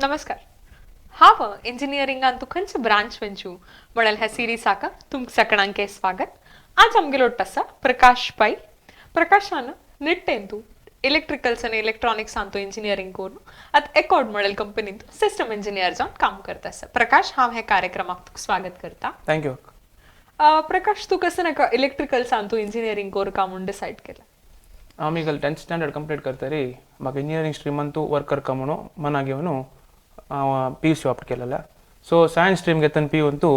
नमस्कार. हाव इंजिनियरिंगान तू खंयच ब्रांच वेंचू म्हणल्यार ह्या सिरीसाका तुमकां सगळ्यांके स्वागत. आज आमगेलो आसा प्रकाश पै. प्रकाशान निट्टेन तू इलेक्ट्रिकल्स आनी इलेक्ट्रॉनिक्स तू इंजिनियरिंग करून आतां एकॉर्ड मॉडेल कंपनीत सिस्टम इंजिनियर जावन काम करता आसा. प्रकाश हांव हे कार्यक्रमाक तुका स्वागत करता. थँक्यू. प्रकाश तू कसं नाका इलेक्ट्रिकल्स तू इंजिनियरिंग करता म्हूण डिसायड केला. हांव ಈಗ 10th स्टँडर्ड कंप्लीट करतरी म्हाका इंजिनियरिंग स्ट्रिमांत वर्क करता म्हणून मना घेवन हांव PUC ऑप्ट केलेला. सो सायन्स स्ट्रीम घेतना PU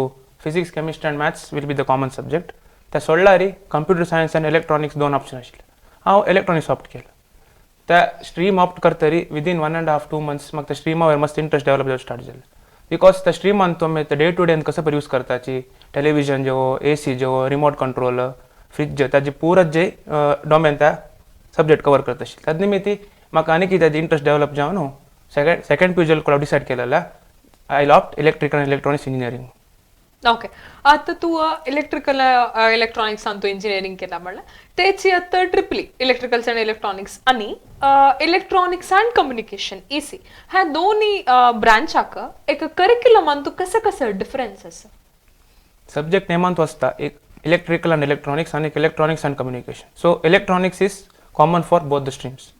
physics chemistry end maths will be the common subject. त्या सोडल्यार कंप्युटर सायन्स आनी इलेक्ट्रॉनिक्स दोन ऑप्शन आशिल्ले. हांव इलेक्ट्रॉनिक्स ऑप्ट केलें. त्या स्ट्रीम ऑप्ट करतरी विदीन 1.5-2 months म्हाका त्या स्ट्रिमा मस्त इंट्रस्ट डेवलप जावपाक स्टार्ट जालें. बिकॉज त्या स्ट्रिमान तुमी डे टू डे कसं पर यूज करताची टेलिविजन जो AC जो रिमोट कंट्रोल फ्रिज ताजे पूरत जे डोमेन त्या सब्जेक्ट कवर करता आशिल्ले. ताजे निमित्ती म्हाका आनी कितें इंट्रस्ट डेवलप जावन सेकंड PU जेल डिसायड केलेला आय ऑप्ट इलेक्ट्रिकल आनी इलेक्ट्रॉनिक्स इंजिनियरिंग. ओके. आता तू इलेक्ट्रिकल इलेक्ट्रॉनिक्स तू इंजिनियरिंग केला म्हणलं त्याची आता ट्रिपली इलेक्ट्रिकल्स अँड इलेक्ट्रॉनिक्स आणि इलेक्ट्रॉनिक्स अँड कम्युनिकेशन EC ह्या दोन्ही ब्रांचाक एक करिक्युलमान तू कसं कसं डिफरन्स असा. सब्जेक्ट नेमान तो आसता एक इलेक्ट्रिकल आनी इलेक्ट्रॉनिक्स आनी electronics and communication. So electronics is common for both the streams.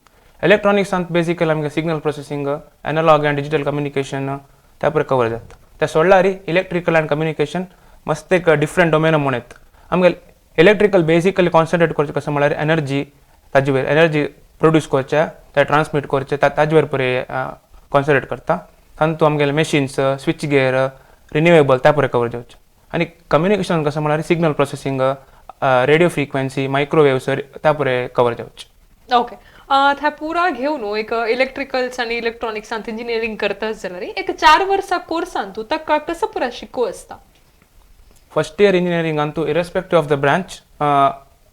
Electronics basically आमगे signal processing analog and digital communication त्या पर कवर जाता. त्या सोडल्यार इलेक्ट्रिकल एंड कम्युनिकेशन मस्त एक डिफरंट डोमेन म्हणून येता. आमगे इलेक्ट्रिकल बेसिकली कॉन्सन्ट्रेट करचें कसं म्हळ्यार एनर्जी ताजे वयर एनर्जी प्रोड्यूस करचें त्या ट्रान्समीट करचें ताजे वयर पळय कॉन्सन्ट्रेट करता. तातूंत आमगेले मशीन्स स्विच गियर रिन्युएबल त्या पळय कवर जावचें. आनी कम्युनिकेशन कसं म्हळ्यार सिग्नल प्रोसेसिंग रेडिओ फ्रिक्वेन्सी मायक्रोवेव्स त्या पळय कवर जावचें. ओके. त्या पुरा घेऊन एक इलेक्ट्रिकल्स आणि इलेक्ट्रॉनिक्स इंजिनियरिंग करताच जाल्यार एक 4 वर्सां कोर्सान तू ताका कसं पुरा शिकू असता. फर्स्ट इयर इंजिनियरिंगान तू इरेस्पेक्टिव्ह ऑफ द ब्रांच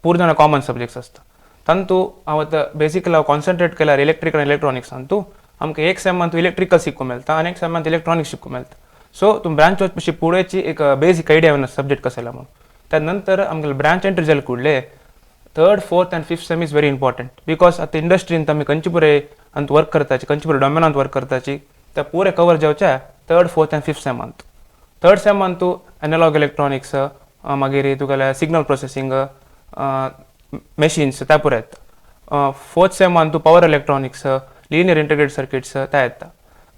पूर्ण कॉमन सब्जेक्ट्स आसता. तातूंत हांव आतां बेसिकली हांव कॉन्सन्ट्रेट केल्यार इलेक्ट्रिकल आनी इलेक्ट्रॉनिक्सान तू आमकां एक सेमान तू इलेक्ट्रिकल शिकूं मेळटा आनी एक सेमान इलेक्ट्रॉनिक्स शिकूं मेळटा. सो तुम ब्रांच वचपाची पुडेची एक बेसिक आयडिया येवन सब्जेक्ट कसं म्हणून त्या नंतर आमगेले ब्रांच एंट्री जाले कुडले 3rd, 4th and 5th same is very important. Because आतां इंडस्ट्रींत आमी खंयचे पुरे अंत वर्क करताची खंयचे पुरे डोमेनांत वर्क करताची त्या पुरे कवर जावच्या 3rd, 4th and 5th सेमांत. 3rd सेमांत तू एनालॉग इलेक्ट्रॉनिक्स मागीर तुगेले सिग्नल प्रोसेसिंग मशीन्स त्या पुरे येता. 4th सेमांत तू power electronics linear integrated circuits त्या येता.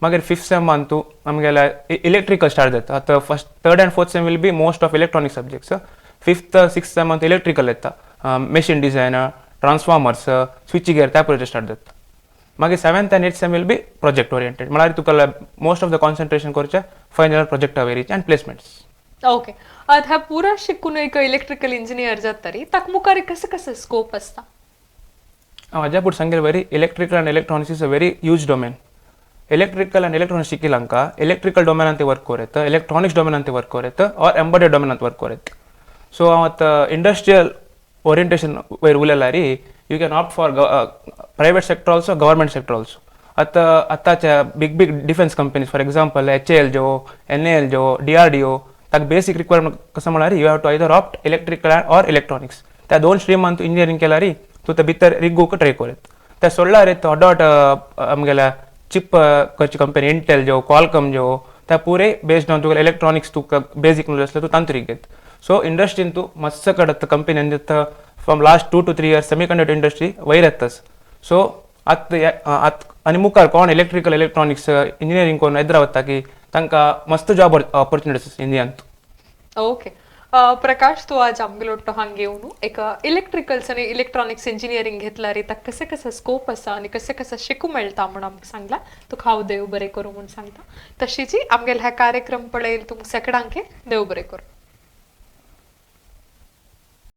मागीर 5th सेमांत तू आमगेले इलेक्ट्रिकल स्टार्ट जाता. आतां first 3rd and 4th sem will be most of electronic subjects. 5th, 6th सेमांत इलेक्ट्रिकल येता. Machine design transformers switch gear त्या पळय स्टार्ट जाता. मागीर 7th and 8th sem will be project oriented म्हळ्यार तुका मोस्ट ऑफ द कॉन्सन्ट्रेशन करचें final प्रोजेक्टा वयरीच एंड प्लेसमेंट्स. ओके. ह्या पुरा शिकून एक इलेक्ट्रिकल इंजिनियर जातरी ताका मुखार कसं कसं स्कोप असता. हाज्या फुडें सांगलें वरी इलेक्ट्रिकल आनी electronics is a very huge domain. Electrical आनी इलेक्ट्रॉनिक्स शिकिल्यांका इलेक्ट्रिकल डोमेनांत ते वर्क करूं येता इलेक्ट्रॉनिक्स डोमेनांत ते वर्क करूं येता ऑर एम्बेडेड डोमेनांत वर्क करूं येता. सो हांव आतां इंडस्ट्रियल ओरिएंटेशन वयर उलयल्यार you can opt for private sector also government sector also. आतांच्या big defence companies for example HAL जो NAL जो DRDO ताका बेसीक रिक्वायरमेंट कसं म्हळ्यार you have to either opt electrical or electronics. त्या दोन स्ट्रिमान तू इंजिनियरिंग केल्यार तू त्या भितर रिगूक ट्राय कर येता. त्या सोडल्यार ऑट आमगेल्या चिप करची कंपनी इंटेल जो क्वालकॉम जो त्या पुरे बेस्ड ऑन तुका इलेक्ट्रॉनिक्स तुका बेसीक नॉलेज आसल्यार तू तांत्रीक घेत. सो इंडस्ट्रीन तू मस्त कडत company from last 2 to 3 years semiconductor industry वयर येताच. सो आनी मुखार कोण इलेक्ट्रिकल इलेक्ट्रॉनिक्स इंजिनियरिंग करून येद्रा वता की तांकां मस्त जॉब ऑपॉर्च्युनिटीज इंडियांत. ओके. प्रकाश तू आज आमगेलो हांगा घेवन एक इलेक्ट्रिकल्स आणि इलेक्ट्रॉनिक्स इंजिनियरिंग घेतल्यार ताका कसं कसं स्कोप आसा आणि कसं कसं शिकू मेळटा म्हणून आमकां सांगला. तुका हांव देव बरें करूं म्हणून सांगता. तशीच आमगेले ह्या कार्यक्रम पळयले तुमकां सगळ्यांक देव बरें करूं.